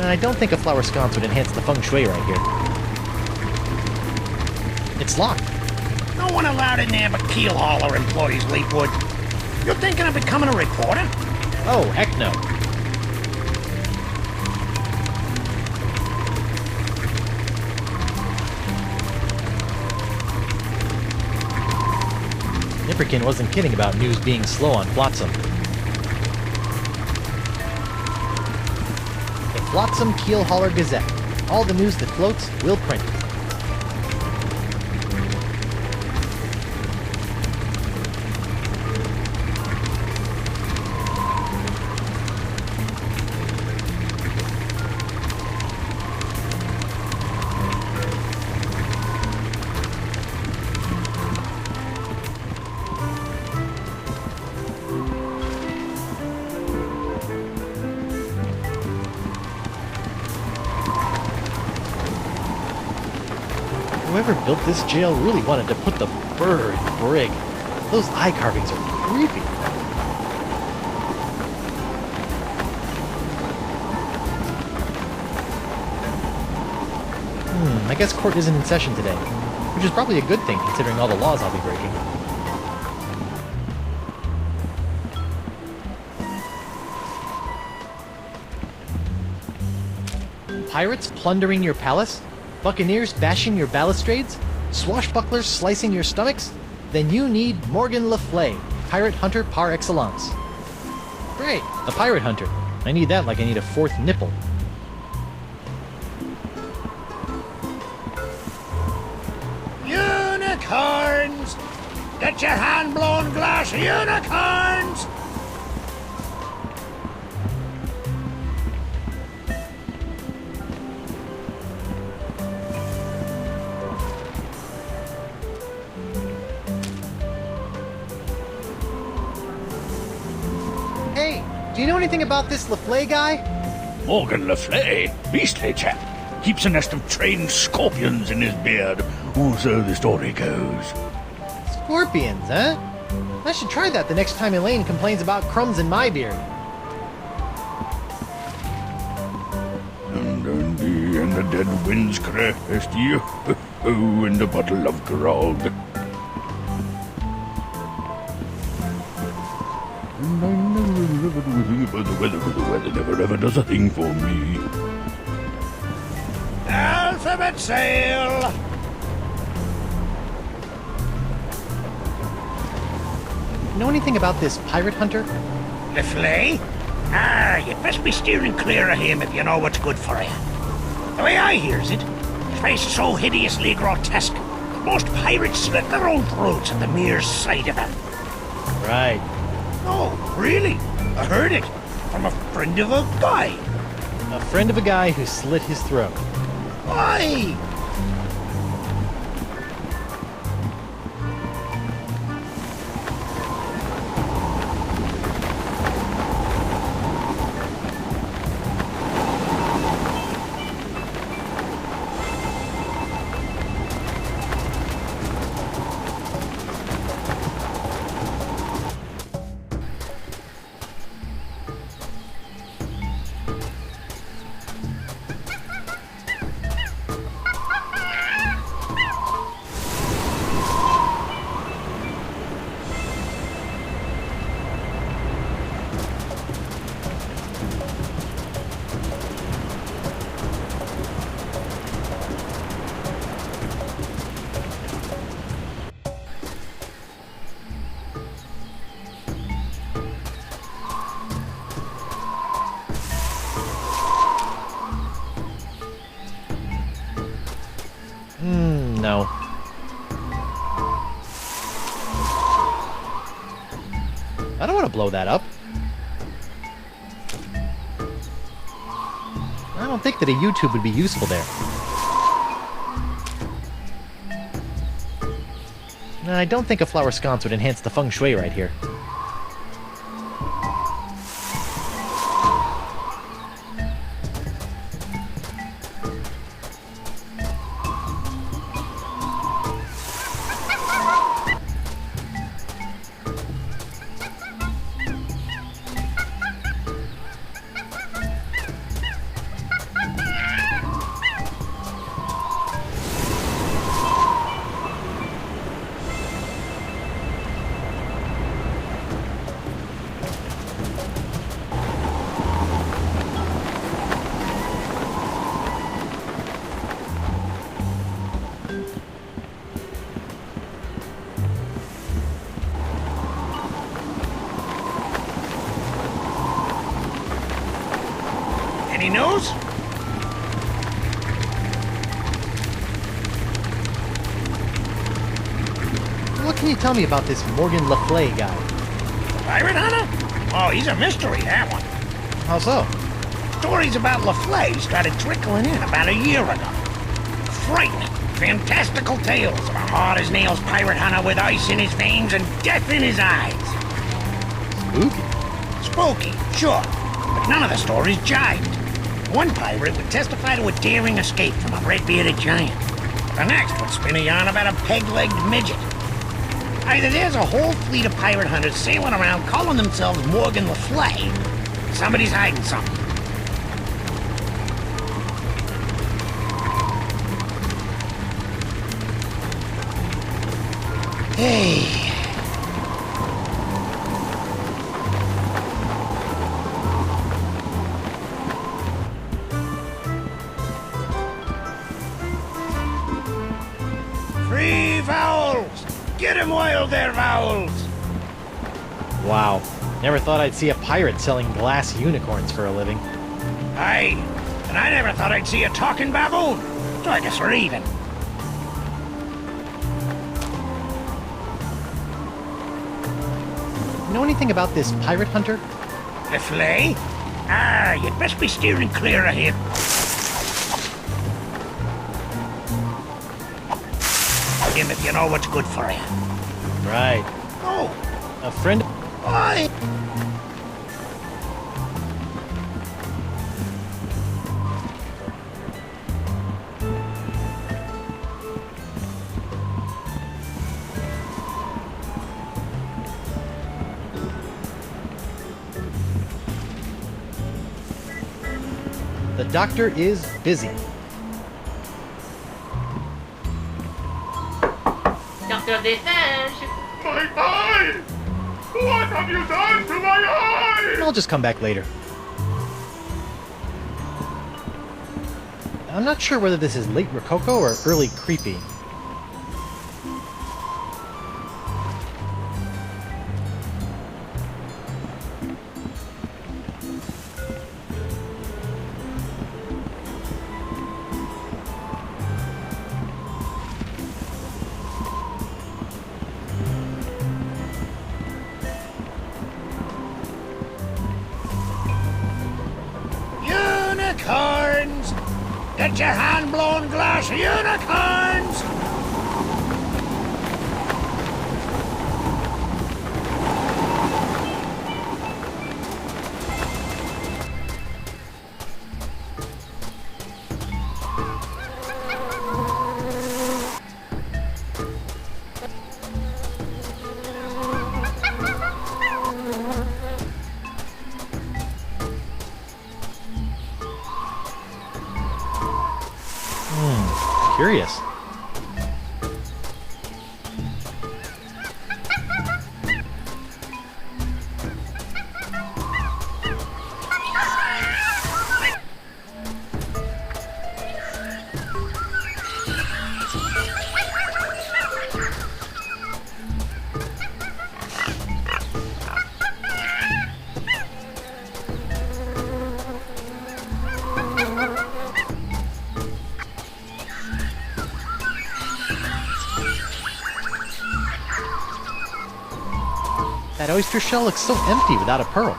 I don't think a flower sconce would enhance the feng shui right here. It's locked. No one allowed in there but keel hauler employees, Leapwood. You're thinking of becoming a reporter? Oh, heck no. Nipperkin wasn't kidding about news being slow on Flotsam. The Flotsam Keel Hauler Gazette. All the news that floats, will print. Whoever built this jail really wanted to put the burr in the brig. Those eye carvings are creepy. I guess court isn't in session today, which is probably a good thing considering all the laws I'll be breaking. Pirates plundering your palace? Buccaneers bashing your balustrades? Swashbucklers slicing your stomachs? Then you need Morgan Le Fay, pirate hunter par excellence. Great, a pirate hunter. I need that like I need a fourth nipple. Unicorns! Get your hand-blown glass unicorns! Hey, do you know anything about this Le Fay guy? Morgan Le Fay, beastly chap. Keeps a nest of trained scorpions in his beard, or so the story goes. Scorpions, huh? I should try that the next time Elaine complains about crumbs in my beard. And the dead winds crest you, and a bottle of grog. And I never do a thing about the weather, because the weather never ever does a thing for me. Alphabet sail! Know anything about this pirate hunter? Le Fay? Ah, you'd best be steering clear of him if you know what's good for you. The way I hears it, his face is so hideously grotesque, most pirates slit their own throats at the mere sight of him. Right. No, really, I heard it from a friend of a guy. A friend of a guy who slit his throat. Why? No. I don't want to blow that up. I don't think that a YouTube would be useful there. I don't think a flower sconce would enhance the feng shui right here. news? What can you tell me about this Morgan Le Fay guy? Pirate hunter? Oh, he's a mystery, that one. How so? Stories about LaFleur started trickling in about a year ago. Frightening, fantastical tales of a hard-as-nails pirate hunter with ice in his veins and death in his eyes. Spooky. Spooky, sure, but none of the stories jibed. One pirate would testify to a daring escape from a red-bearded giant. The next would spin a yarn about a peg-legged midget. Either there's a whole fleet of pirate hunters sailing around calling themselves Morgan Le Fay, or somebody's hiding something. Hey. Free vowels! Get him while they're vowels! Wow. Never thought I'd see a pirate selling glass unicorns for a living. Aye, and I never thought I'd see a talking baboon. So I guess we're even. Know anything about this pirate hunter? Le Fay? Ah, you'd best be steering clear of him. Him if you know what's good for you. Right. Oh, A friend... why? The doctor is busy. Doctor Destange. My eye! What have you done to my eye? I'll just come back later. I'm not sure whether this is late Rococo or early creepy. Unicorns! Get your hand-blown glass unicorns! Curious. That oyster shell looks so empty without a pearl.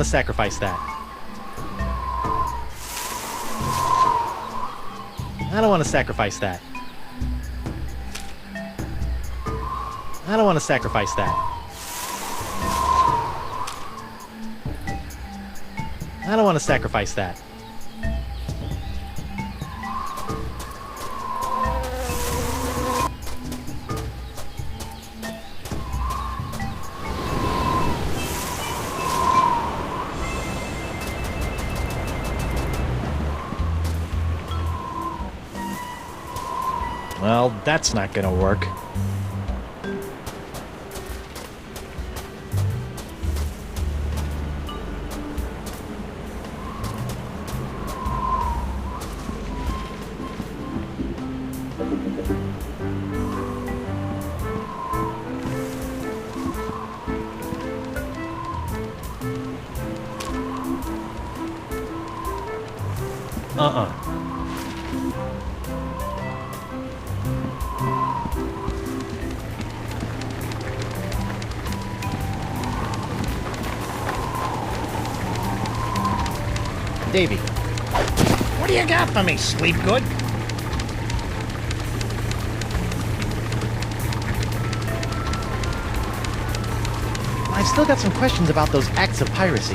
to sacrifice that. I don't want to sacrifice that. I don't want to sacrifice that. I don't want to sacrifice that. Well, that's not gonna work. Davy, What do you got for me, sleep good? I've still got some questions about those acts of piracy.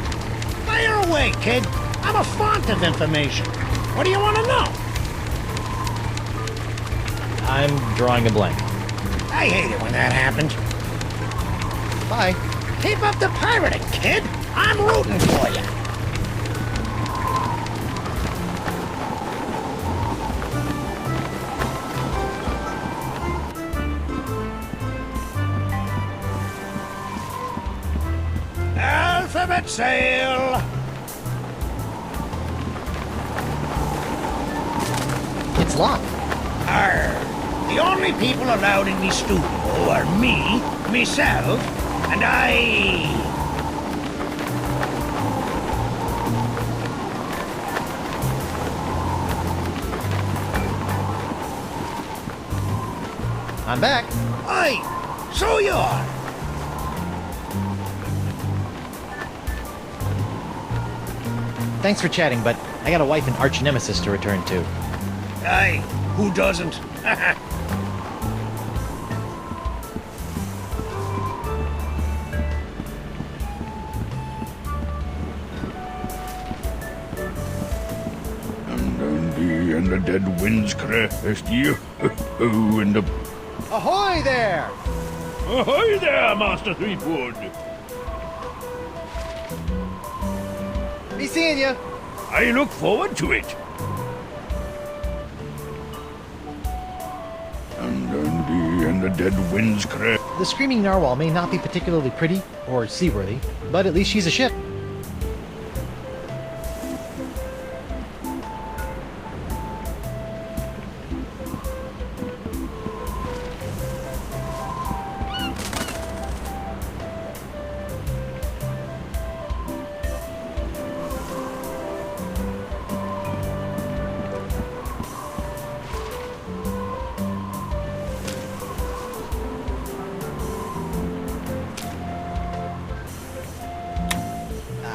Fire away, kid. I'm a font of information. What do you want to know? I'm drawing a blank. I hate it when that happens. Bye. Keep up the pirating, kid. I'm rooting for you. Alphabet sail. It's locked. Arr. The only people allowed in the studio are me, myself, and I. I'm back. Aye, so you are. Thanks for chatting, but I got a wife and arch nemesis to return to. Aye, who doesn't? And the dead winds crest you. And the... Ahoy there! Ahoy there, Master Threepwood! Be seeing you. I look forward to it. And the dead winds crest. The Screaming Narwhal may not be particularly pretty or seaworthy, but at least she's a ship.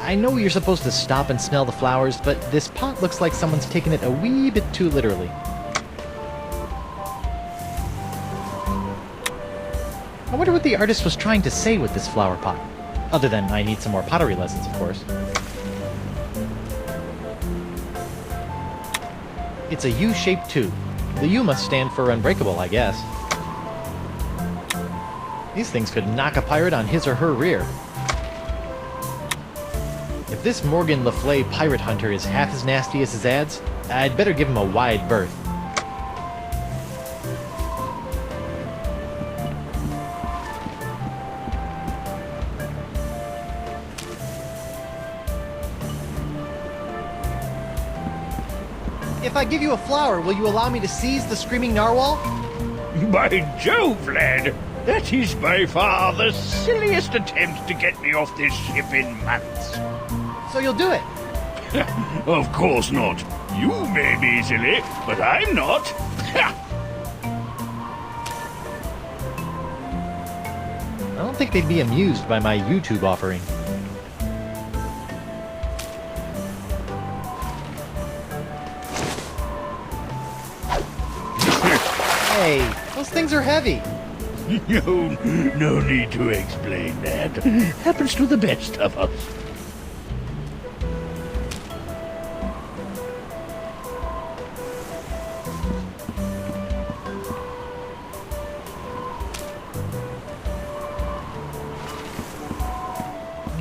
I know you're supposed to stop and smell the flowers, but this pot looks like someone's taken it a wee bit too literally. I wonder what the artist was trying to say with this flower pot. Other than I need some more pottery lessons, of course. It's a U-shaped tube. The U must stand for unbreakable, I guess. These things could knock a pirate on his or her rear. If this Morgan Le Fay pirate hunter is half as nasty as his ads, I'd better give him a wide berth. If I give you a flower, will you allow me to seize the Screaming Narwhal? By Jove, lad! That is by far the silliest attempt to get me off this ship in months. So you'll do it? Of course not. You may be silly, but I'm not. I don't think they'd be amused by my YouTube offering. Hey, those things are heavy. No need to explain that. Happens to the best of us.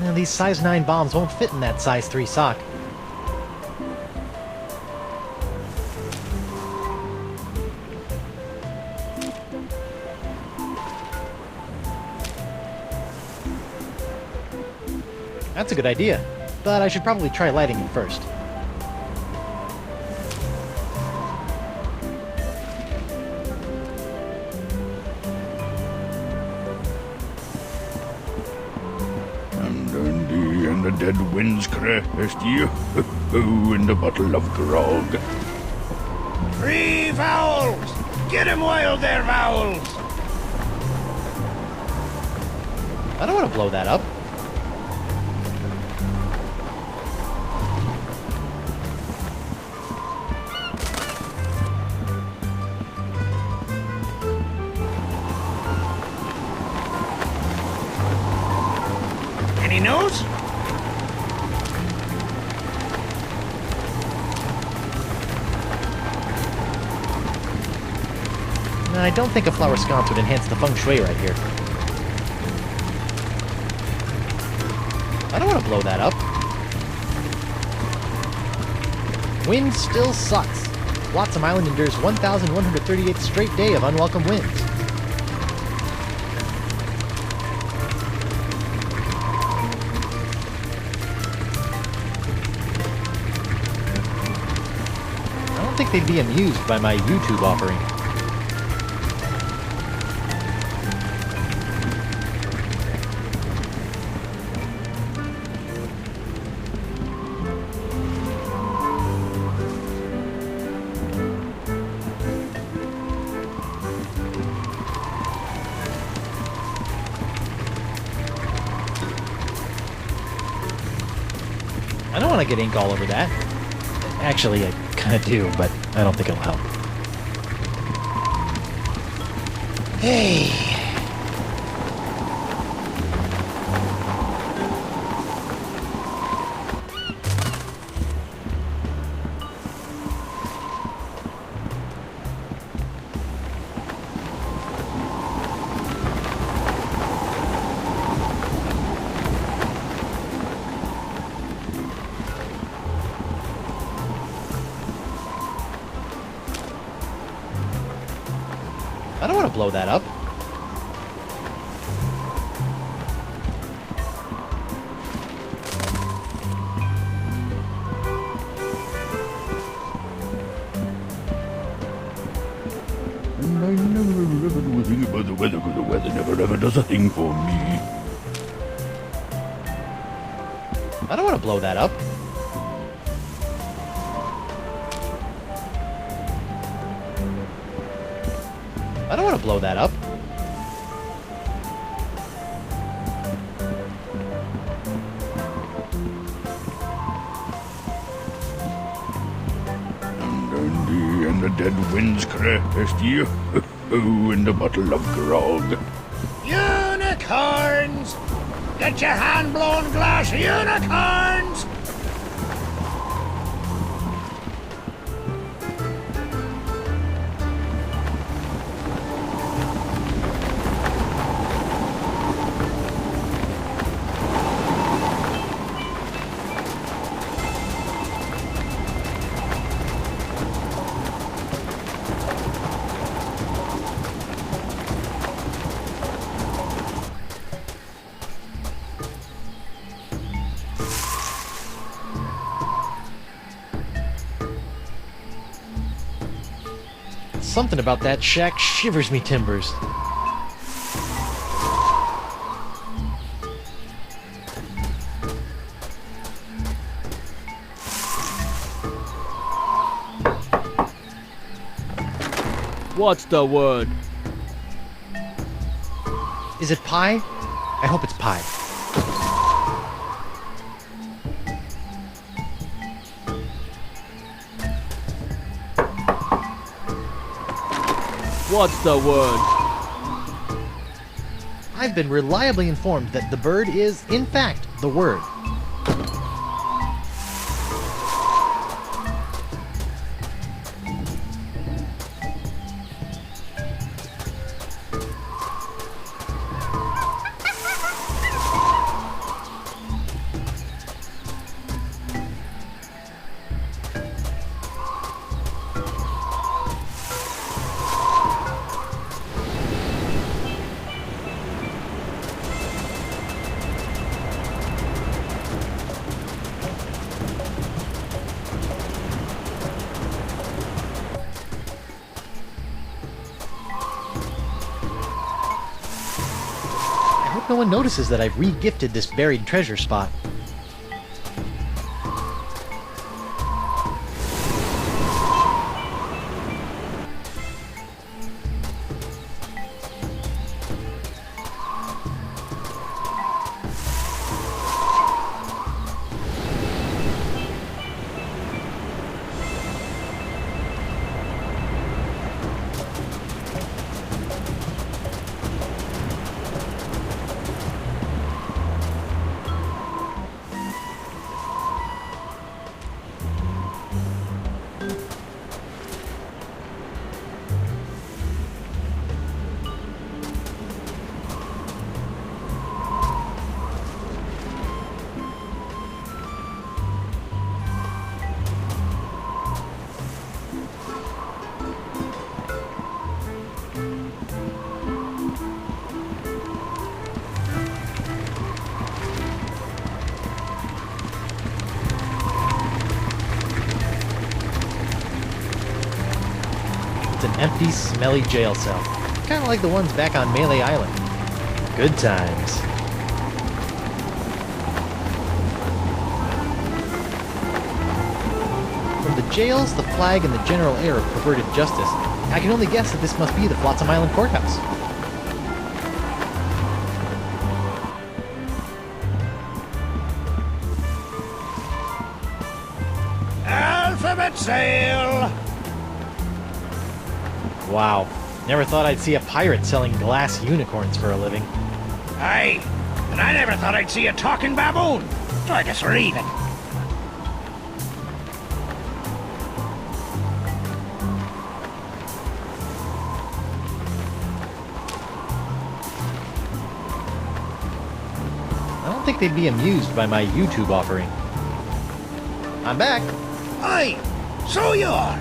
Now, these size 9 bombs won't fit in that size 3 sock. That's a good idea, but I should probably try lighting it first. And the dead winds crest you in the bottle of grog. Free vowels! Get him wild there, vowels! I don't want to blow that up. Any news? No, I don't think a flower sconce would enhance the feng shui right here. I don't want to blow that up. Wind still sucks. Flotsam Island endures 1,138th straight day of unwelcome winds. I don't think they'd be amused by my YouTube offering. I don't want to get ink all over that. Actually, I kind of do, but I don't think it'll help. Hey. I don't want to blow that up. And I never ever do a thing about the weather, because the weather never ever does a thing for me. I don't want to blow that up. I don't want to blow that up. And the dead winds crest you in the bottle of grog. Unicorns! Get your hand-blown glass unicorns! Something about that shack shivers me timbers. What's the word? Is it pie? I hope it's pie. What's the word? I've been reliably informed that the bird is, in fact, the word. I hope no one notices that I've re-gifted this buried treasure spot. It's an empty, smelly jail cell. Kinda like the ones back on Melee Island. Good times. From the jails, the flag, and the general air of perverted justice, I can only guess that this must be the Flotsam Island Courthouse. Alphabet sale! Wow. Never thought I'd see a pirate selling glass unicorns for a living. Aye, and I never thought I'd see a talking baboon. So I guess we're even. I don't think they'd be amused by my YouTube offering. I'm back. Aye, so you are.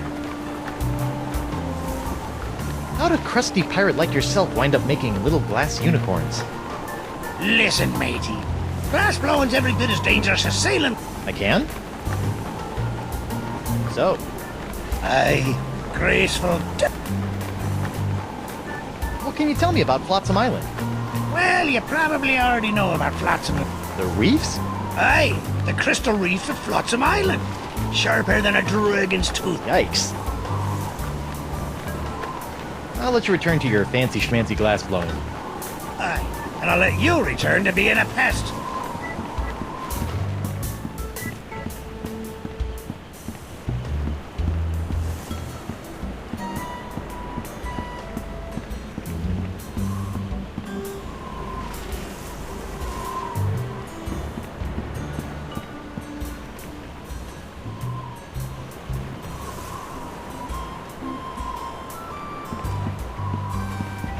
How'd a crusty pirate like yourself wind up making little glass unicorns? Listen, matey. Glass blowing's every bit as dangerous as sailing. I can? So, Aye, graceful. what can you tell me about Flotsam Island? Well, you probably already know about Flotsam. The reefs? Aye, the crystal reefs of Flotsam Island. Sharper than a dragon's tooth. Yikes. I'll let you return to your fancy schmancy glass blowing. Aye, and I'll let you return to being a pest.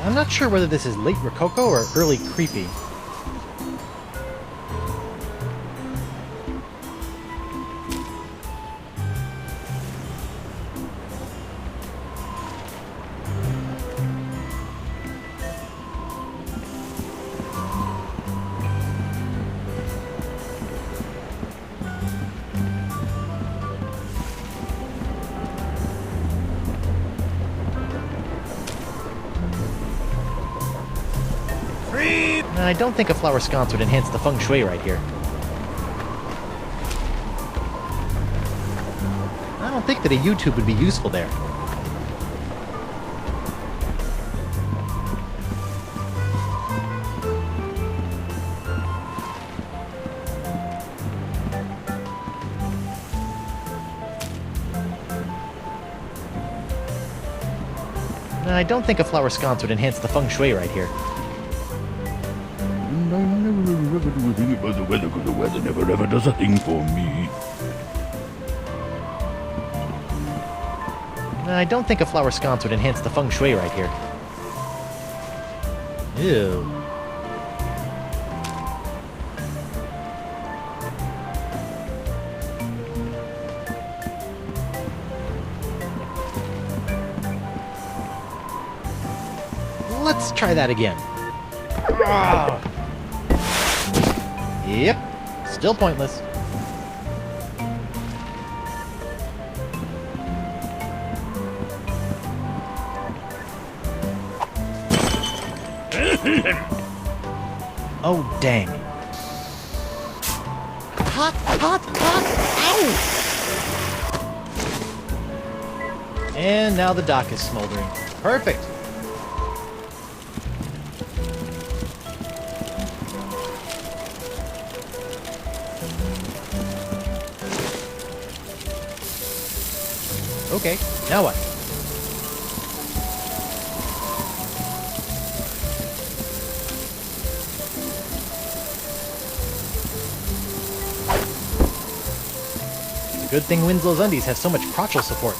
I'm not sure whether this is late Rococo or early creepy. I don't think a flower sconce would enhance the feng shui right here. I don't think that a YouTube would be useful there. I don't think a flower sconce would enhance the feng shui right here. I never ever do a thing about the weather, because the weather never ever does a thing for me. I don't think a flower sconce would enhance the feng shui right here. Ew. Let's try that again. Ah. Yep, still pointless. Oh, dang. Hot, hot, hot! Ow! And now the dock is smoldering. Perfect! Okay, now what? Good thing Winslow's undies have so much crotchal support.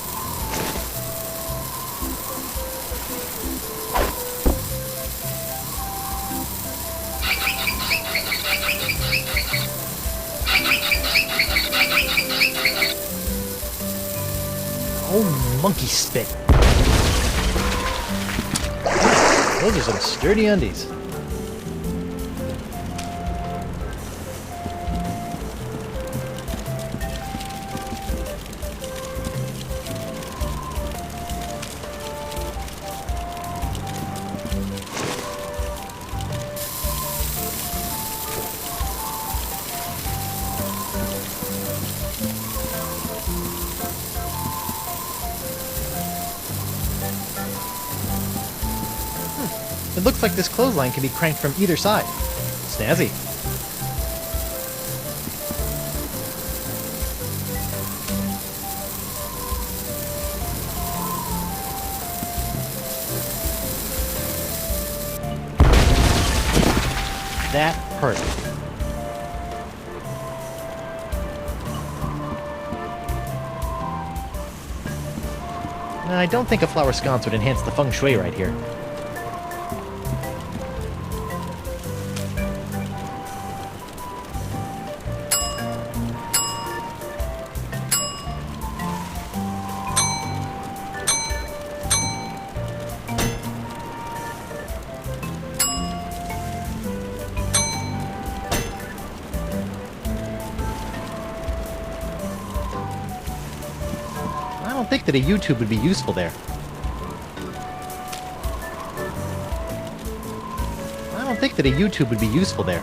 Oh, monkey spit. Those are some sturdy undies. It looks like this clothesline can be cranked from either side. Snazzy. That hurt. I don't think a flower sconce would enhance the feng shui right here. I don't think that a U-tube would be useful there. I don't think that a U-tube would be useful there.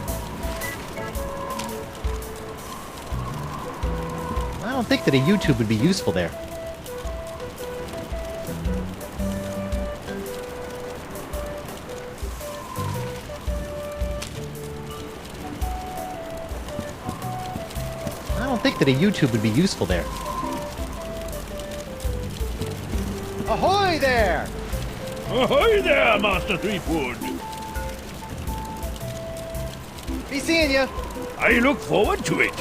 I don't think that a U-tube would be useful there. I don't think that a U-tube would be useful there. Ahoy there! Ahoy there, Master Threepwood! Be seeing ya! I look forward to it.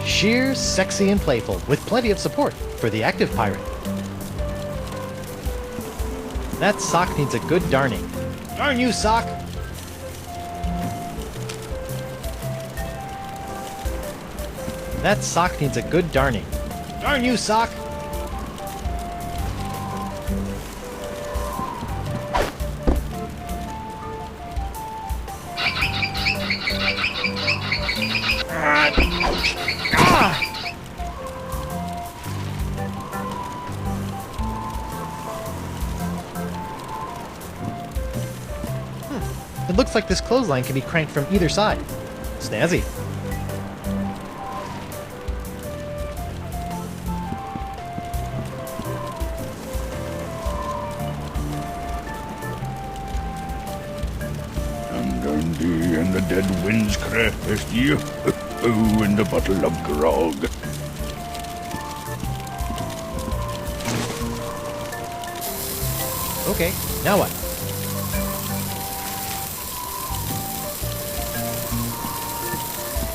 Sheer, sexy, and playful, with plenty of support for the active pirate. That sock needs a good darning. Darn you, sock! That sock needs a good darning. Darn you, sock! It looks like this clothesline can be cranked from either side. Snazzy. Dun, dun, brandy and the dead wind's crest, yo-ho, and a bottle of grog. Okay, now what?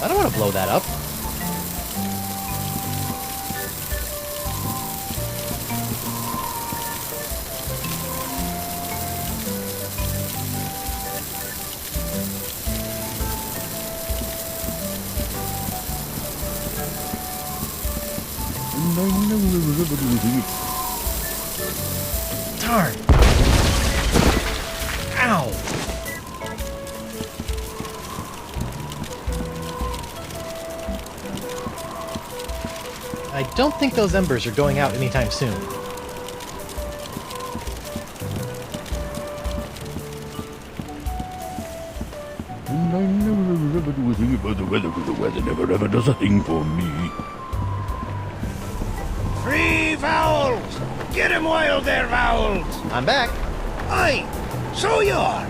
I don't want to blow that up. Darn. Ow. I don't think those embers are going out anytime soon. And I never ever do a thing about the weather, but the weather never ever does a thing for me. Free vowels! Get him wild there, vowels! I'm back. Aye, so you are.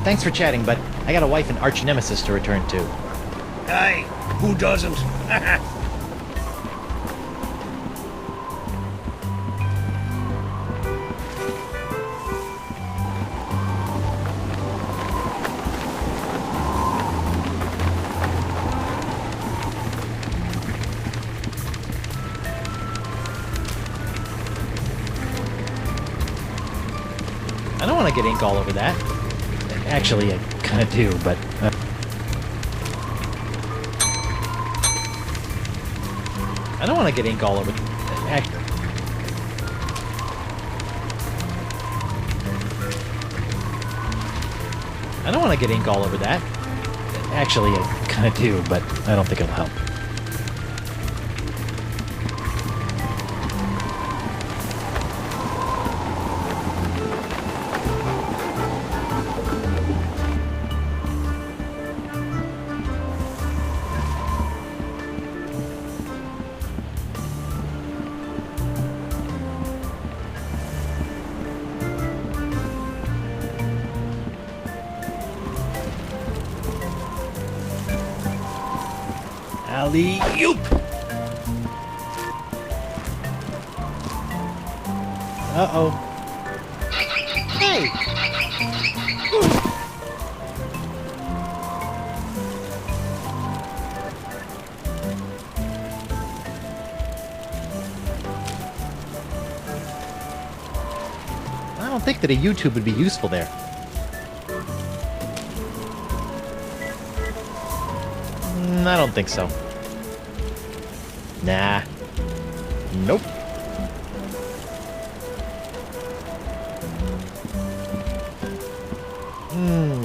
Thanks for chatting, but I got a wife and arch nemesis to return to. Aye, who doesn't? I don't want to get ink all over that. Actually, I kind of do, but... I don't want to get ink all over... I don't want to get ink all over that. Actually, I kind of do, but I don't think it'll help. Alley-oop! Uh-oh. Hey! I don't think that a YouTube would be useful there. I don't think so. Nah. Nope.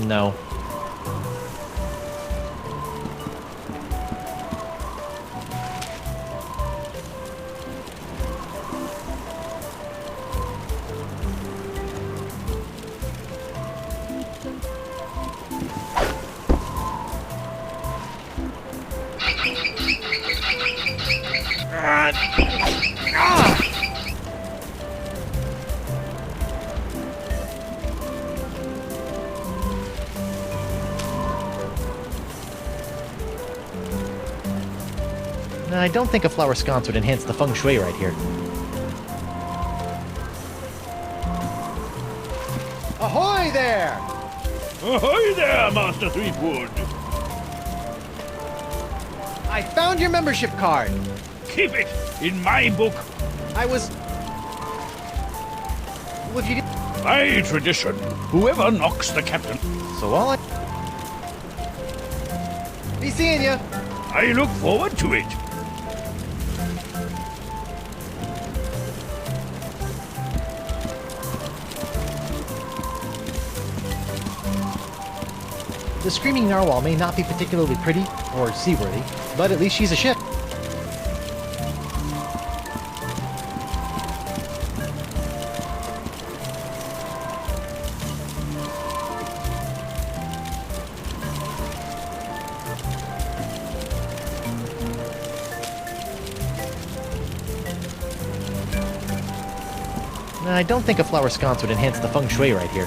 No. I don't think a flower sconce would enhance the feng shui right here. Ahoy there! Ahoy there, Master Threepwood! I found your membership card! Keep it in my book. I was... Well, if you did... By tradition, whoever knocks the captain... So all I... Be seeing ya! I look forward to it. The Screaming Narwhal may not be particularly pretty or seaworthy, but at least she's a ship. I don't think a flower sconce would enhance the feng shui right here.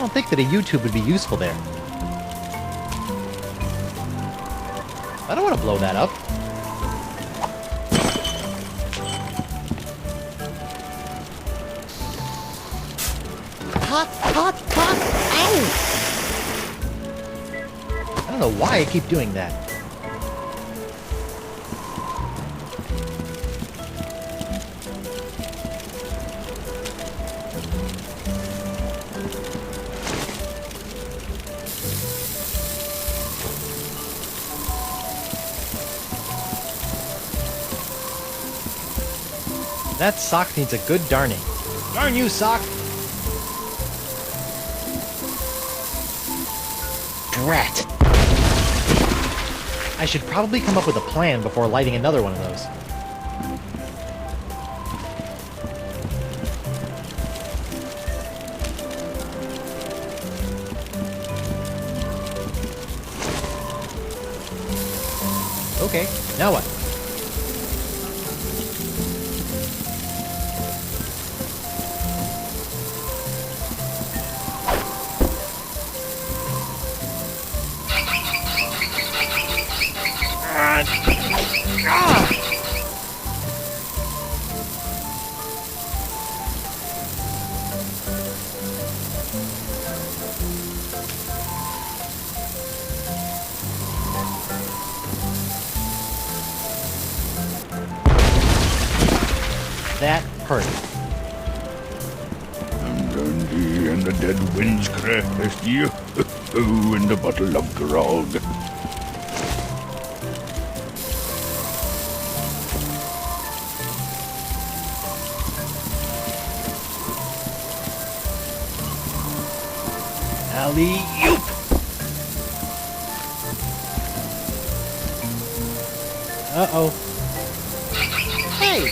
don't think that a YouTube would be useful there. I don't want to blow that up. Hot, hot, hot! Ow! I don't know why I keep doing that. That sock needs a good darning. Darn you, sock! Drat! I should probably come up with a plan before lighting another one of those. Okay, now what? That hurt. And the dead winds crest you, and a bottle of grog. Alley-oop! Uh-oh. Hey!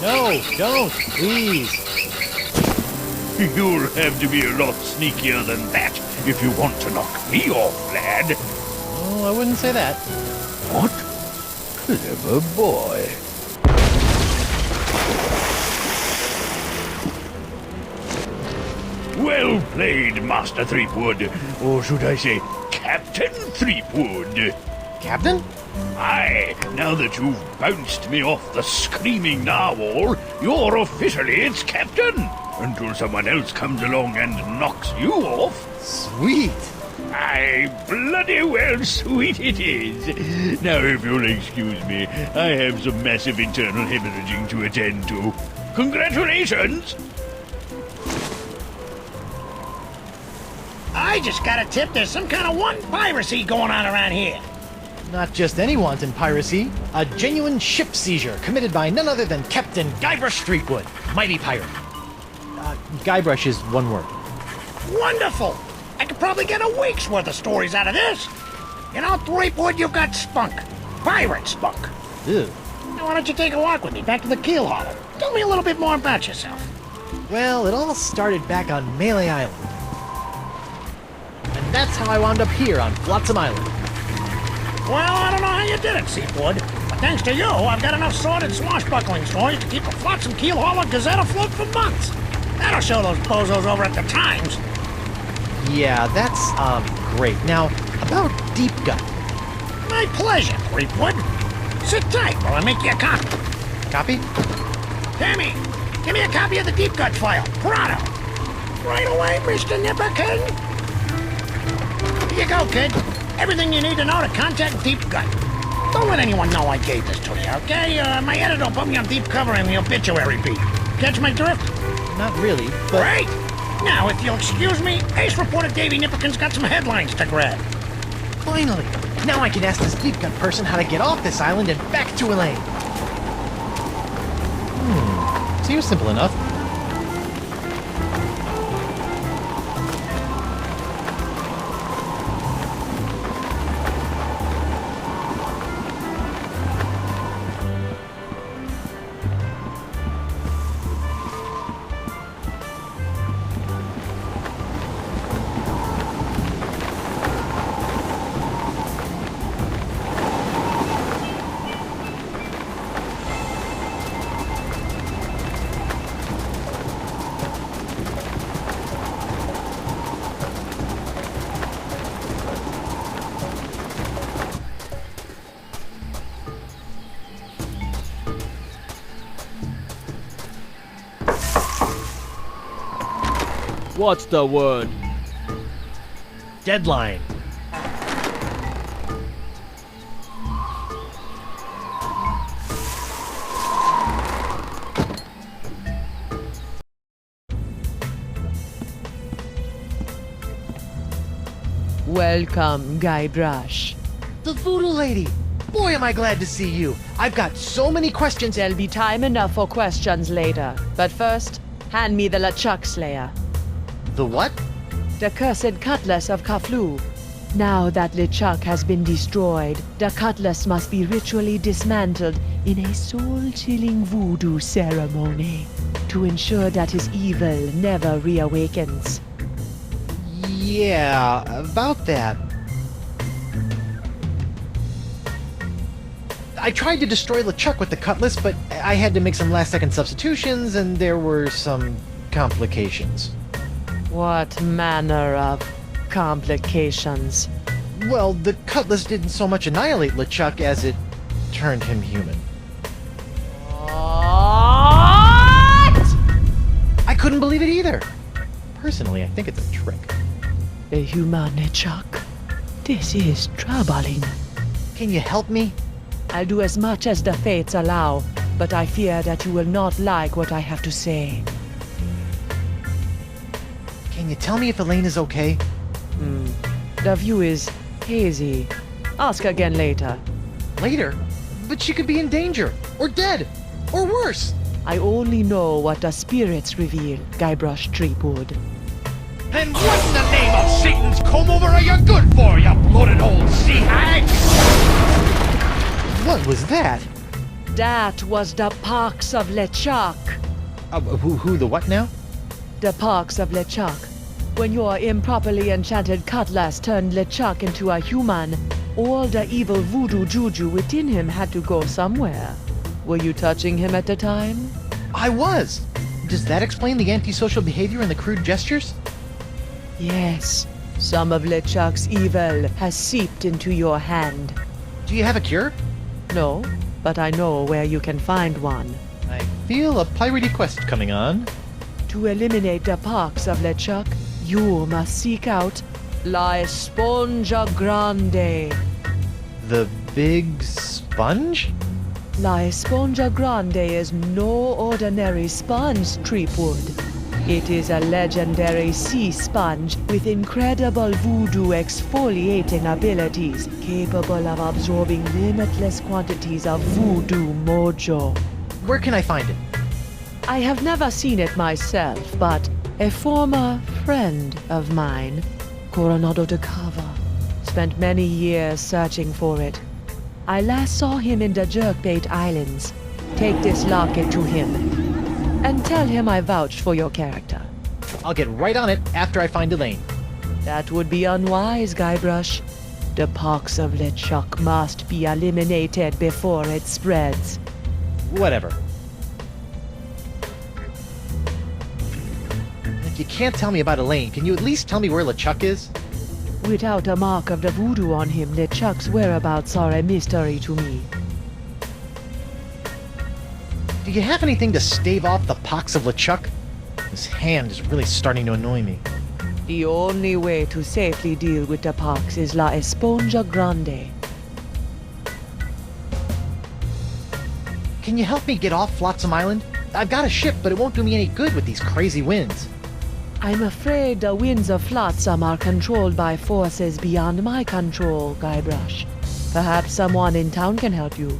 No, don't, please. You'll have to be a lot sneakier than that if you want to knock me off, lad. Oh, I wouldn't say that. What? Clever boy. Well played, Master Threepwood. Or should I say, Captain Threepwood. Captain? Aye, now that you've bounced me off the screaming narwhal, you're officially its captain. Until someone else comes along and knocks you off. Sweet. Aye, bloody well sweet it is. Now, if you'll excuse me, I have some massive internal hemorrhaging to attend to. Congratulations! I just got a tip there's some kind of wanton piracy going on around here. Not just any wanton piracy, a genuine ship seizure committed by none other than Captain Guybrush Threepwood, mighty pirate. Guybrush is one word. Wonderful! I could probably get a week's worth of stories out of this. You know, Threepwood, you've got spunk. Pirate spunk. Ew. Now, why don't you take a walk with me back to the keel hollow? Tell me a little bit more about yourself. Well, it all started back on Melee Island. And that's how I wound up here on Flotsam Island. Well, I don't know how you did it, Seafood, but thanks to you, I've got enough sordid swashbuckling stories to keep the Flotsam Keel Hauler Gazette afloat for months. That'll show those bozos over at the Times. Yeah, that's, great. Now, about Deep Gut. My pleasure, Threepwood. Sit tight while I make you a copy. Copy? Tammy, give me a copy of the Deep Gut file. Pronto. Right away, Mr. Nipperkin. Here you go, kid. Everything you need to know to contact Deep Gut. Don't let anyone know I gave this to you, okay? My editor will put me on deep cover in the obituary beat. Catch my drift? Not really, but... Great! Now, if you'll excuse me, Ace reporter Davy Nipperkin's got some headlines to grab. Finally! Now I can ask this Deep Gut person how to get off this island and back to Elaine. Seems simple enough. What's the word? Deadline. Welcome, Guybrush. The voodoo lady! Boy, am I glad to see you. I've got so many questions. There'll be time enough for questions later. But first, hand me the LeChuck Slayer, The what? the cursed cutlass of Kaflu. Now that LeChuck has been destroyed, the cutlass must be ritually dismantled in a soul-chilling voodoo ceremony to ensure that his evil never reawakens. Yeah, about that. I tried to destroy LeChuck with the cutlass, but I had to make some last-second substitutions, and there were some complications. What manner of complications? Well, the cutlass didn't so much annihilate LeChuck as it turned him human. What? I couldn't believe it either. Personally, I think it's a trick. A human LeChuck? This is troubling. Can you help me? I'll do as much as the fates allow, but I fear that you will not like what I have to say. Can you tell me if Elaine is okay? The view is hazy. Ask again later. Later? But she could be in danger, or dead, or worse. I only know what the spirits reveal, Guybrush Threepwood. Then what in the name of Satan's comb over are you good for, you bloated old sea hag? What was that? That was the pox of LeChuck. Who the what now? The pox of LeChuck. When your improperly enchanted cutlass turned LeChuck into a human, all the evil voodoo juju within him had to go somewhere. Were you touching him at the time? I was. Does that explain the antisocial behavior and the crude gestures? Yes. Some of LeChuck's evil has seeped into your hand. Do you have a cure? No, but I know where you can find one. I feel a piratey quest coming on. To eliminate the pox of LeChuck, you must seek out La Esponja Grande. The big sponge? La Esponja Grande is no ordinary sponge, Threepwood. It is a legendary sea sponge with incredible voodoo exfoliating abilities, capable of absorbing limitless quantities of voodoo mojo. Where can I find it? I have never seen it myself, but a former friend of mine, Coronado de Cava, spent many years searching for it. I last saw him in the Jerkbait Islands. Take this locket to him, and tell him I vouched for your character. I'll get right on it after I find Elaine. That would be unwise, Guybrush. The pox of LeChuck must be eliminated before it spreads. Whatever. If you can't tell me about Elaine, can you at least tell me where LeChuck is? Without a mark of the voodoo on him, LeChuck's whereabouts are a mystery to me. Do you have anything to stave off the pox of LeChuck? His hand is really starting to annoy me. The only way to safely deal with the pox is La Esponja Grande. Can you help me get off Flotsam Island? I've got a ship, but it won't do me any good with these crazy winds. I'm afraid the winds of Flotsam are controlled by forces beyond my control, Guybrush. Perhaps someone in town can help you.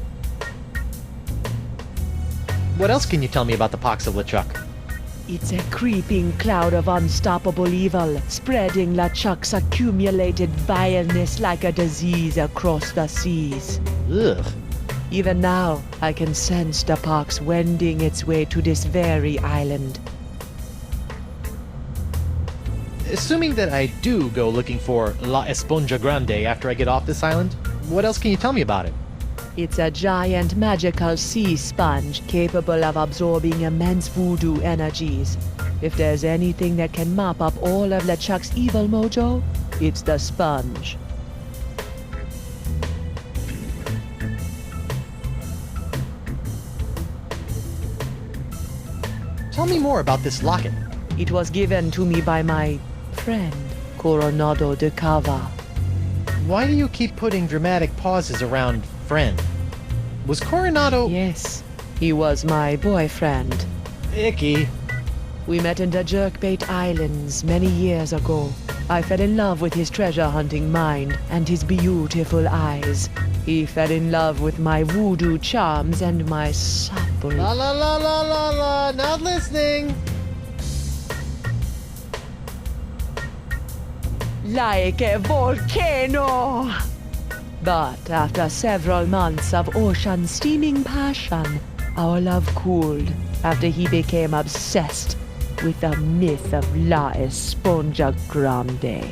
What else can you tell me about the pox of LeChuck? It's a creeping cloud of unstoppable evil, spreading LeChuck's accumulated vileness like a disease across the seas. Ugh. Even now, I can sense the pox wending its way to this very island. Assuming that I do go looking for La Esponja Grande after I get off this island, what else can you tell me about it? It's a giant magical sea sponge capable of absorbing immense voodoo energies. If there's anything that can mop up all of LeChuck's evil mojo, it's the sponge. Tell me more about this locket. It was given to me by my friend, Coronado de Cava. Why do you keep putting dramatic pauses around friend? Was Coronado... Yes, he was my boyfriend. Icky. We met in the Jerkbait Islands many years ago. I fell in love with his treasure-hunting mind and his beautiful eyes. He fell in love with my voodoo charms and my supple... La la la la la la, not listening. Like a volcano! But after several months of ocean steaming passion, our love cooled after he became obsessed with the myth of La Esponja Grande.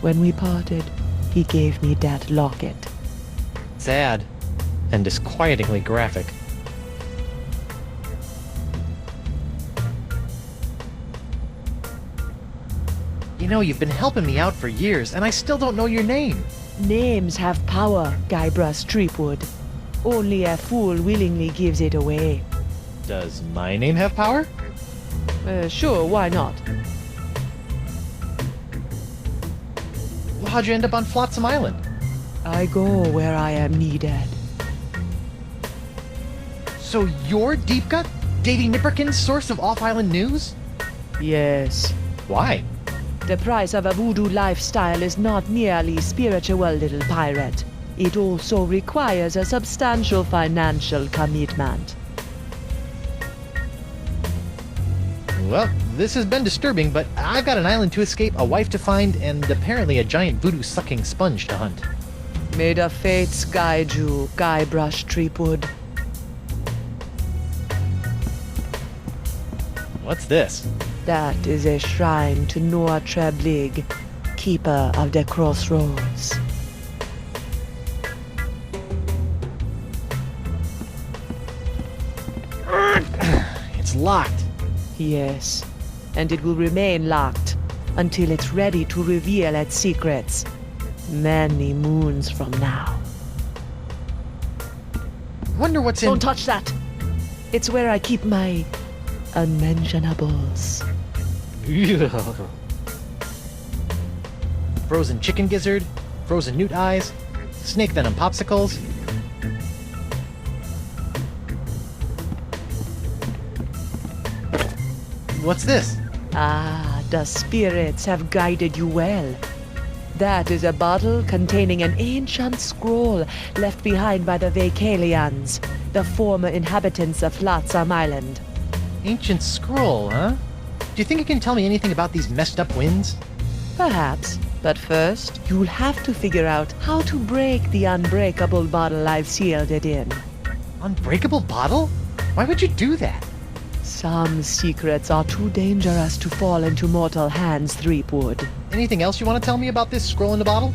When we parted, he gave me that locket. Sad. And disquietingly graphic. You know, you've been helping me out for years, and I still don't know your name. Names have power, Guybrush Threepwood. Only a fool willingly gives it away. Does my name have power? Sure, why not? Well, how'd you end up on Flotsam Island? I go where I am needed. So you're Deep Gut? Davy Nipperkin's source of off-island news? Yes. Why? The price of a voodoo lifestyle is not merely spiritual, little pirate. It also requires a substantial financial commitment. Well, this has been disturbing, but I've got an island to escape, a wife to find, and apparently a giant voodoo-sucking sponge to hunt. May the fates guide you, Guybrush Threepwood. What's this? That is a shrine to Noah Treblig, keeper of the crossroads. It's locked. Yes, and it will remain locked until it's ready to reveal its secrets many moons from now. Wonder what's in... Don't touch that! It's where I keep my unmentionables. Frozen chicken gizzard, frozen newt eyes, snake venom popsicles. What's this? Ah, the spirits have guided you well. That is a bottle containing an ancient scroll left behind by the Vacalians, the former inhabitants of Flotsam Island. Ancient scroll, huh? Do you think it can tell me anything about these messed up winds? Perhaps, but first, you'll have to figure out how to break the unbreakable bottle I've sealed it in. Unbreakable bottle? Why would you do that? Some secrets are too dangerous to fall into mortal hands, Threepwood. Anything else you want to tell me about this scroll in the bottle?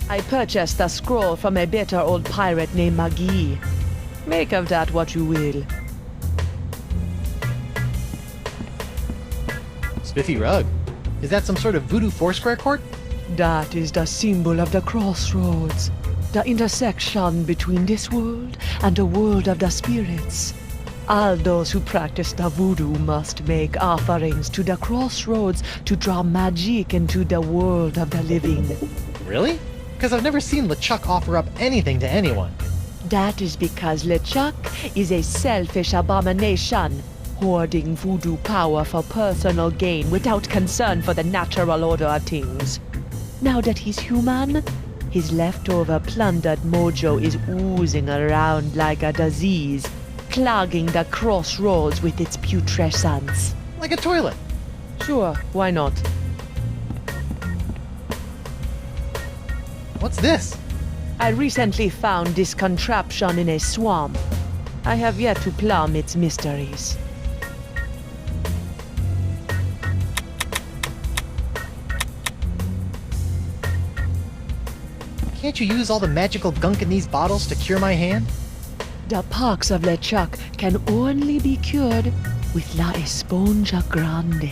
I purchased the scroll from a bitter old pirate named Magee. Make of that what you will. Spiffy rug. Is that some sort of voodoo foursquare court? That is the symbol of the crossroads, the intersection between this world and the world of the spirits. All those who practice the voodoo must make offerings to the crossroads to draw magic into the world of the living. Really? Because I've never seen LeChuck offer up anything to anyone. That is because LeChuck is a selfish abomination, hoarding voodoo power for personal gain without concern for the natural order of things. Now that he's human, his leftover plundered mojo is oozing around like a disease, clogging the crossroads with its putrescence. Like a toilet. Sure, why not? What's this? I recently found this contraption in a swamp. I have yet to plumb its mysteries. Can't you use all the magical gunk in these bottles to cure my hand? The pox of LeChuck can only be cured with La Esponja Grande.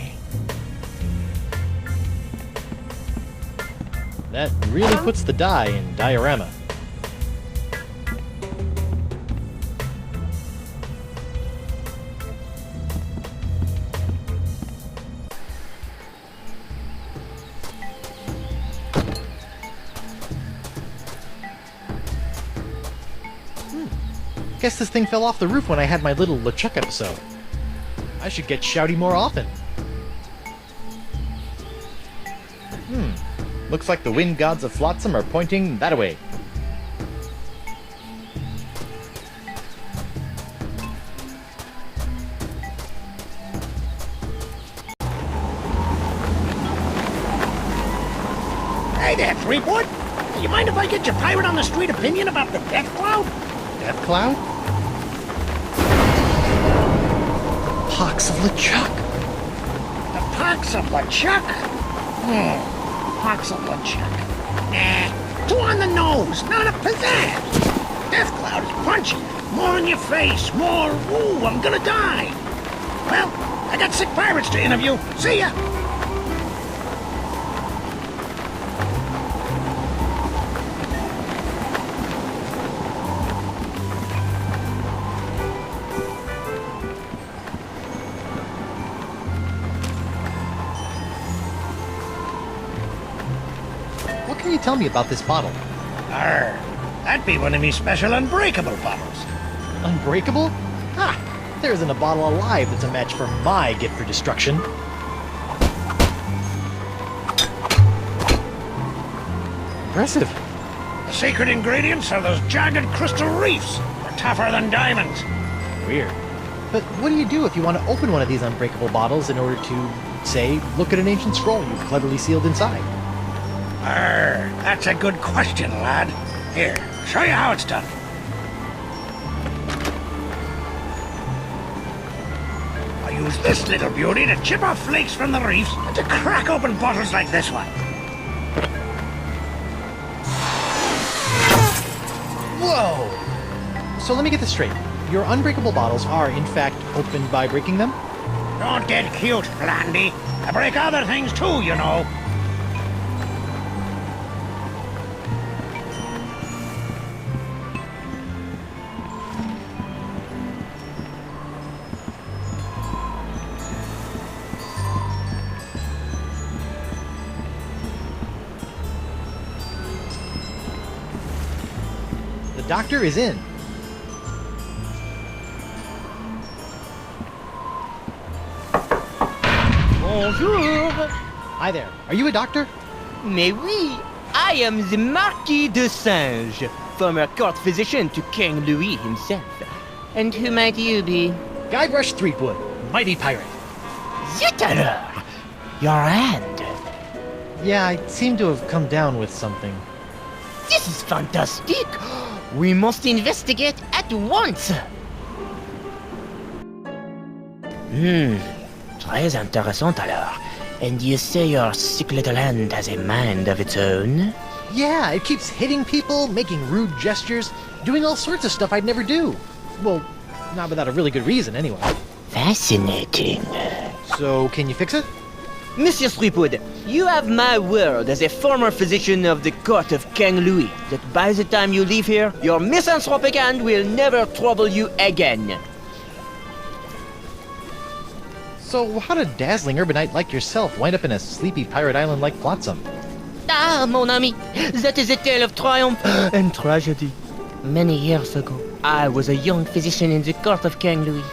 That really puts the dye in diorama. Guess this thing fell off the roof when I had my little LeChuck episode. I should get shouty more often. Looks like the wind gods of Flotsam are pointing that way. Hey there, Threepwood. You mind if I get your pirate on the street opinion about the death cloud? Death Cloud? Pox of LeChuck! The pox of LeChuck? Pox of LeChuck. Nah, too on the nose, not a pizzazz. Death cloud is punchy. More in your face, more, ooh, I'm gonna die. Well, I got sick pirates to interview. See ya. What can you tell me about this bottle? Arr, that'd be one of me special unbreakable bottles. Unbreakable? Ha! There isn't a bottle alive that's a match for my gift for destruction. Impressive. The secret ingredients are those jagged crystal reefs. They're tougher than diamonds. Weird. But what do you do if you want to open one of these unbreakable bottles in order to, say, look at an ancient scroll you've cleverly sealed inside? Arr, that's a good question, lad. Here, show you how it's done. I use this little beauty to chip off flakes from the reefs and to crack open bottles like this one. Whoa! So let me get this straight. Your unbreakable bottles are, in fact, opened by breaking them? Don't get cute, Blandy. I break other things too, you know. The doctor is in. Bonjour. Hi there. Are you a doctor? Mais oui, I am the Marquis de Singe, former court physician to King Louis himself. And who might you be? Guybrush Threepwood, mighty pirate. Zut alors! Your hand. Yeah, I seem to have come down with something. This is fantastic. We must investigate at once. Très intéressant alors. And you say your sick little hand has a mind of its own? Yeah, it keeps hitting people, making rude gestures, doing all sorts of stuff I'd never do. Well, not without a really good reason, anyway. Fascinating. So, can you fix it? Monsieur Threepwood, you have my word as a former physician of the court of King Louis that by the time you leave here, your misanthropic hand will never trouble you again. So, how did a dazzling urbanite like yourself wind up in a sleepy pirate island like Flotsam? Ah, mon ami, that is a tale of triumph and tragedy. Many years ago, I was a young physician in the court of King Louis.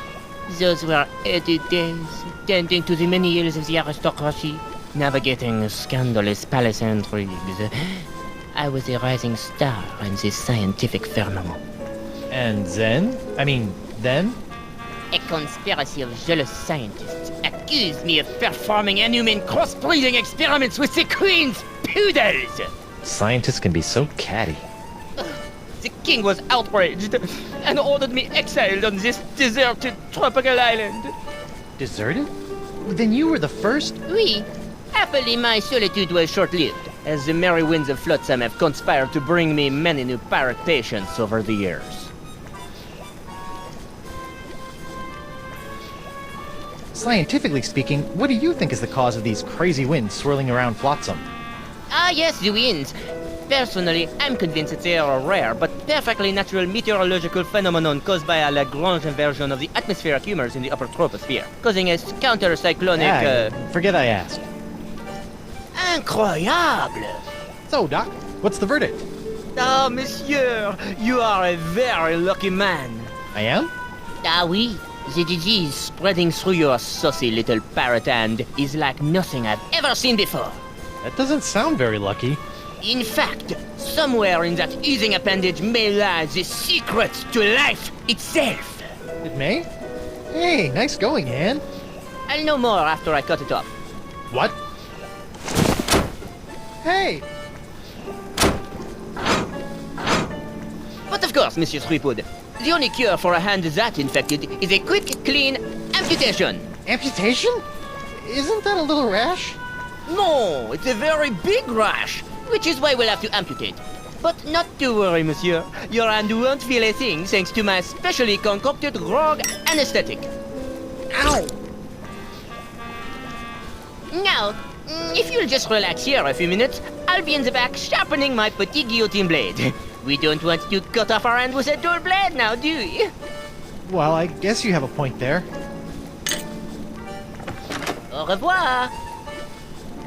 Those were heady days, tending to the many ills of the aristocracy, navigating scandalous palace intrigues. I was a rising star in the scientific firmament. And then? A conspiracy of jealous scientists accused me of performing inhuman crossbreeding experiments with the queen's poodles! Scientists can be so catty. The king was outraged and ordered me exiled on this deserted tropical island. Deserted? Then you were the first? Oui. Happily, my solitude was short-lived, as the merry winds of Flotsam have conspired to bring me many new pirate patients over the years. Scientifically speaking, what do you think is the cause of these crazy winds swirling around Flotsam? Ah yes, the winds. Personally, I'm convinced that they are a rare but perfectly natural meteorological phenomenon caused by a Lagrange inversion of the atmospheric humors in the upper troposphere, causing a counter-cyclonic, Forget I asked. Incroyable! So, Doc, what's the verdict? Ah, monsieur, you are a very lucky man. I am? Ah oui, the disease spreading through your saucy little parrot hand is like nothing I've ever seen before. That doesn't sound very lucky. In fact, somewhere in that eating appendage may lie the secret to life itself. It may? Hey, nice going, Anne. I'll know more after I cut it off. What? Hey! But of course, Monsieur Threepwood, the only cure for a hand that infected is a quick, clean amputation. Amputation? Isn't that a little rash? No, it's a very big rash, which is why we'll have to amputate. But not to worry, monsieur. Your hand won't feel a thing thanks to my specially concocted rogue anesthetic. Ow! Now, if you'll just relax here a few minutes, I'll be in the back sharpening my petit guillotine blade. We don't want to cut off our hand with a dull blade now, do we? Well, I guess you have a point there. Au revoir!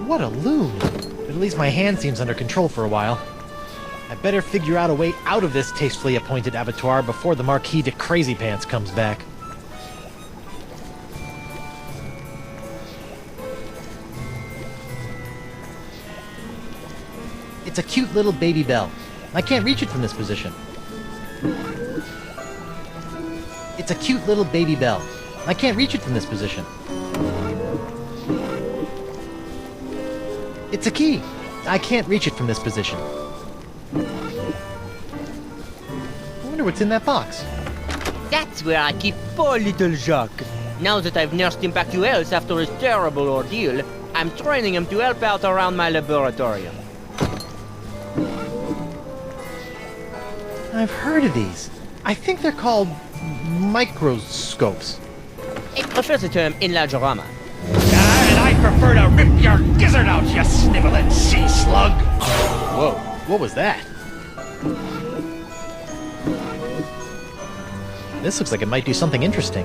What a loon. But at least my hand seems under control for a while. I better figure out a way out of this tastefully appointed abattoir before the Marquis de Crazy Pants comes back. It's a cute little baby bell. I can't reach it from this position. It's a cute little baby bell. I can't reach it from this position. It's a key. I can't reach it from this position. I wonder what's in that box. That's where I keep poor little Jacques. Now that I've nursed him back to health after his terrible ordeal, I'm training him to help out around my laboratorium. I've heard of these. I think they're called microscopes. I prefer the term enlargerama. And I prefer to rip your gizzard out, you sniveling sea slug! Whoa, what was that? This looks like it might do something interesting.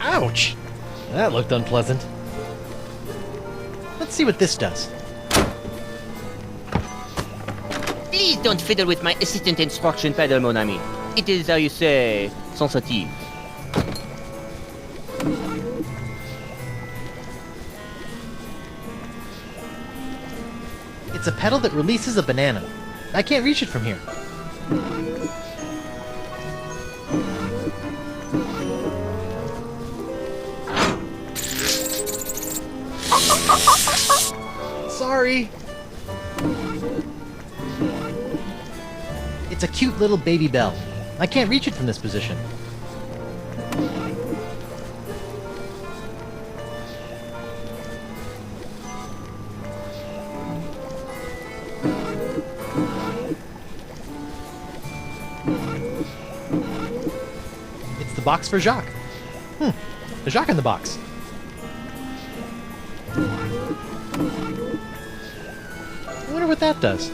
Ouch! That looked unpleasant. Let's see what this does. Please don't fiddle with my assistant instruction pedal, mon ami. It is, how you say, sensitive. It's a pedal that releases a banana. I can't reach it from here. Sorry. It's a cute little baby bell. I can't reach it from this position. It's the box for Jacques. The Jacques in the box. I wonder what that does.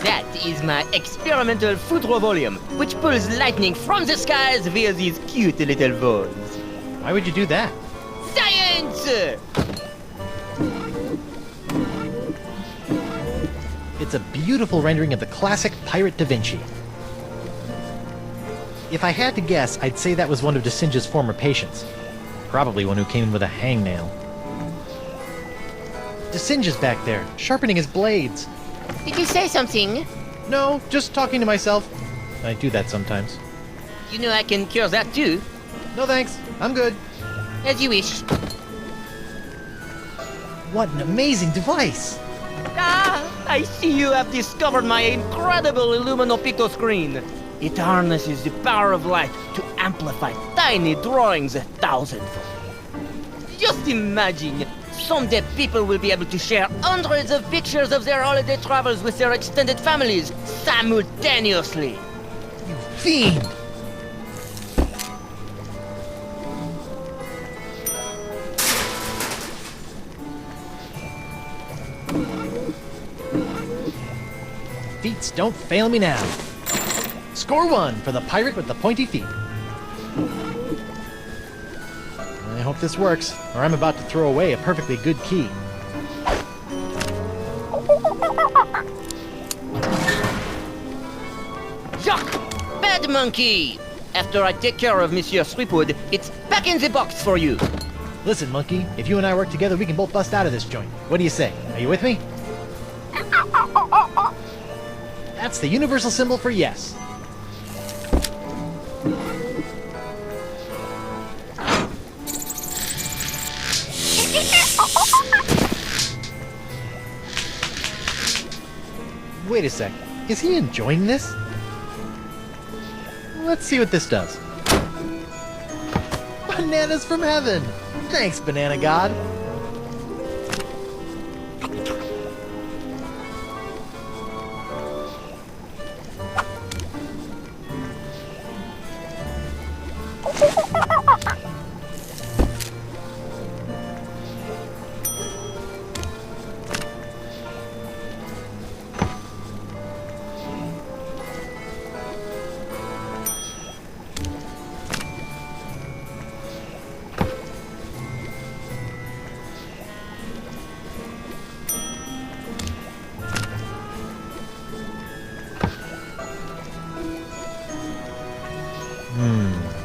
That is my experimental foudre volume, which pulls lightning from the skies via these cute little balls. Why would you do that? Science! It's a beautiful rendering of the classic Pirate da Vinci. If I had to guess, I'd say that was one of DeSinge's former patients. Probably one who came in with a hangnail. DeSinge's back there, sharpening his blades. Did you say something? No, just talking to myself. I do that sometimes. You know I can cure that too. No thanks, I'm good. As you wish. What an amazing device! Ah, I see you have discovered my incredible Illuminopicto screen. It harnesses the power of light to amplify tiny drawings 1,000-fold. Just imagine, someday people will be able to share hundreds of pictures of their holiday travels with their extended families simultaneously. You fiend! Feats don't fail me now. Score one for the pirate with the pointy feet. I hope hope this works, or I'm about to throw away a perfectly good key. Jacques! Bad monkey! After I take care of Monsieur Sweetwood, it's back in the box for you. Listen, monkey, if you and I work together, we can both bust out of this joint. What do you say? Are you with me? That's the universal symbol for yes. Wait a sec. Is he enjoying this? Let's see what this does. Bananas from heaven! Thanks, Banana God.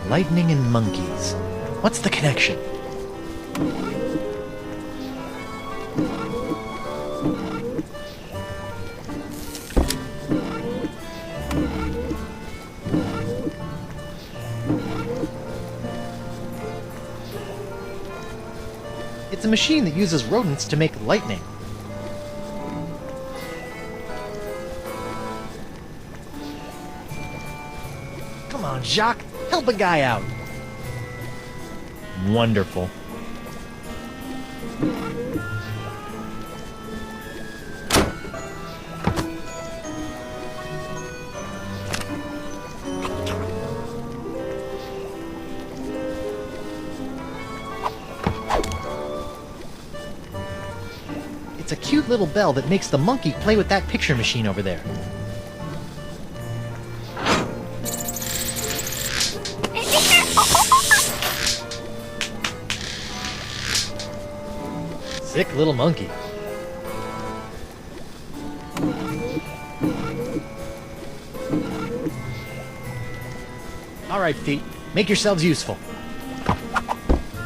Lightning and monkeys. What's the connection? It's a machine that uses rodents to make lightning. Come on, Jacques. Help a guy out. Wonderful. It's a cute little bell that makes the monkey play with that picture machine over there. Sick little monkey. All right, feet. Make yourselves useful.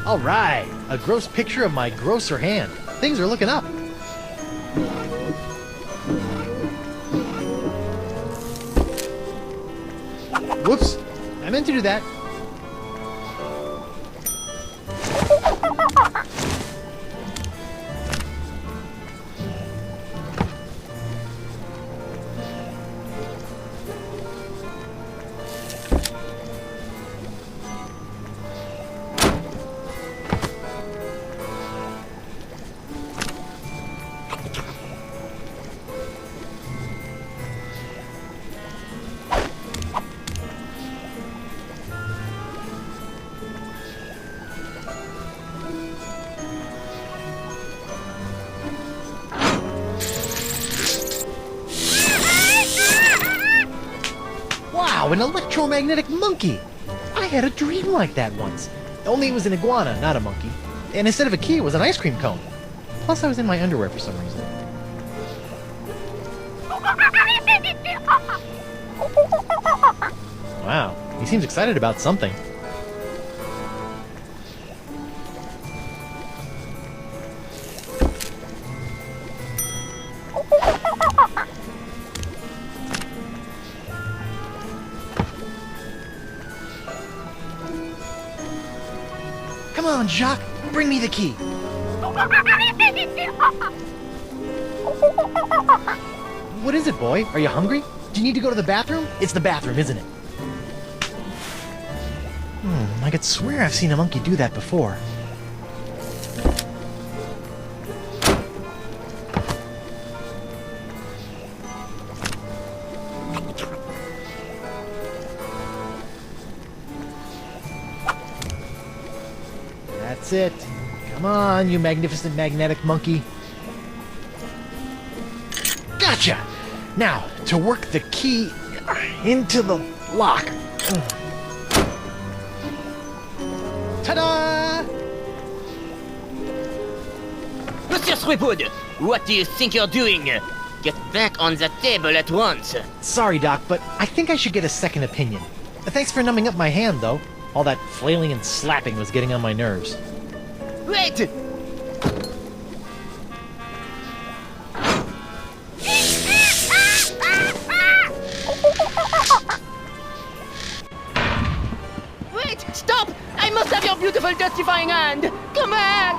All right. A gross picture of my grosser hand. Things are looking up. Whoops. I meant to do that. Wow, an electromagnetic monkey! I had a dream like that once. Only it was an iguana, not a monkey. And instead of a key, it was an ice cream cone. Plus, I was in my underwear for some reason. Wow, he seems excited about something. Come on, Jacques, bring me the key. What is it, boy? Are you hungry? Do you need to go to the bathroom? It's the bathroom, isn't it? I could swear I've seen a monkey do that before. That's it. Come on, you magnificent magnetic monkey. Gotcha! Now, to work the key into the lock. Ta-da! Monsieur Threepwood, what do you think you're doing? Get back on the table at once. Sorry, Doc, but I think I should get a second opinion. Thanks for numbing up my hand, though. All that flailing and slapping was getting on my nerves. Wait! Wait! Stop! I must have your beautiful testifying hand! Come back!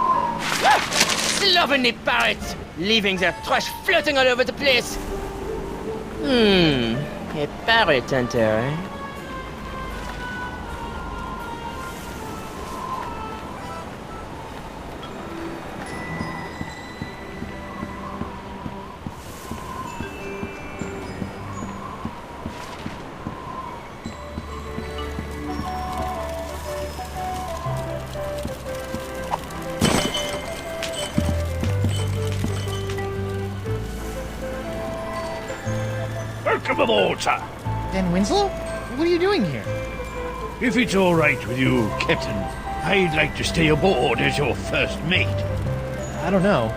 Slovenly parrots! Leaving their trash floating all over the place! A parrot hunter, eh? Welcome aboard, sir. Dan Winslow? What are you doing here? If it's all right with you, Captain, I'd like to stay aboard as your first mate. I don't know.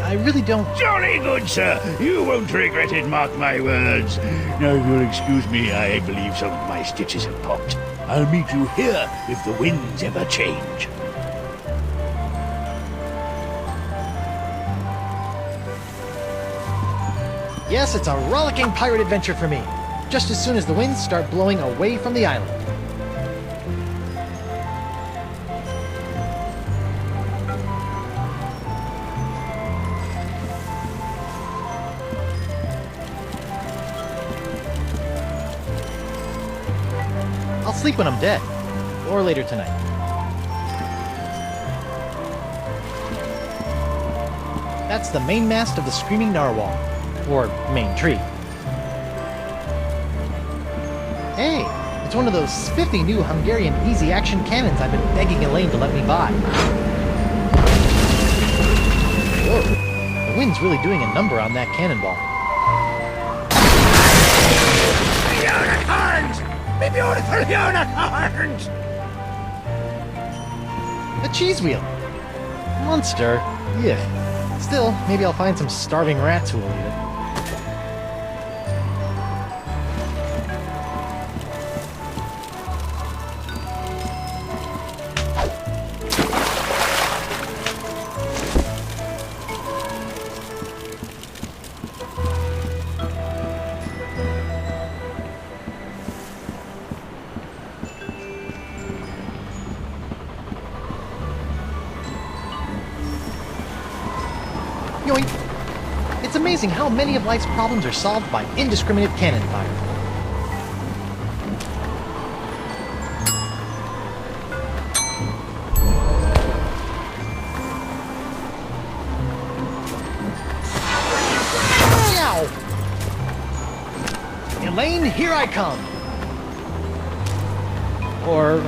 I really don't... Jolly good, sir. You won't regret it, mark my words. Now, if you'll excuse me, I believe some of my stitches have popped. I'll meet you here if the winds ever change. Yes, it's a rollicking pirate adventure for me. Just as soon as the winds start blowing away from the island. I'll sleep when I'm dead. Or later tonight. That's the mainmast of the Screaming Narwhal. Or main tree. Hey, it's one of those spiffy new Hungarian easy-action cannons I've been begging Elaine to let me buy. Whoa, the wind's really doing a number on that cannonball. Unicorns! Me beautiful unicorns! A cheese wheel. Monster. Yeah. Still, maybe I'll find some starving rats who will eat it. Yoink! It's amazing how many of life's problems are solved by indiscriminate cannon fire. Yow! Elaine, here I come! Or,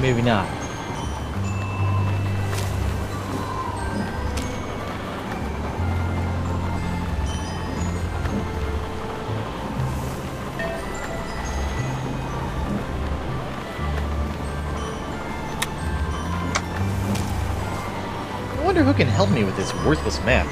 maybe not. I wonder who can help me with this worthless map.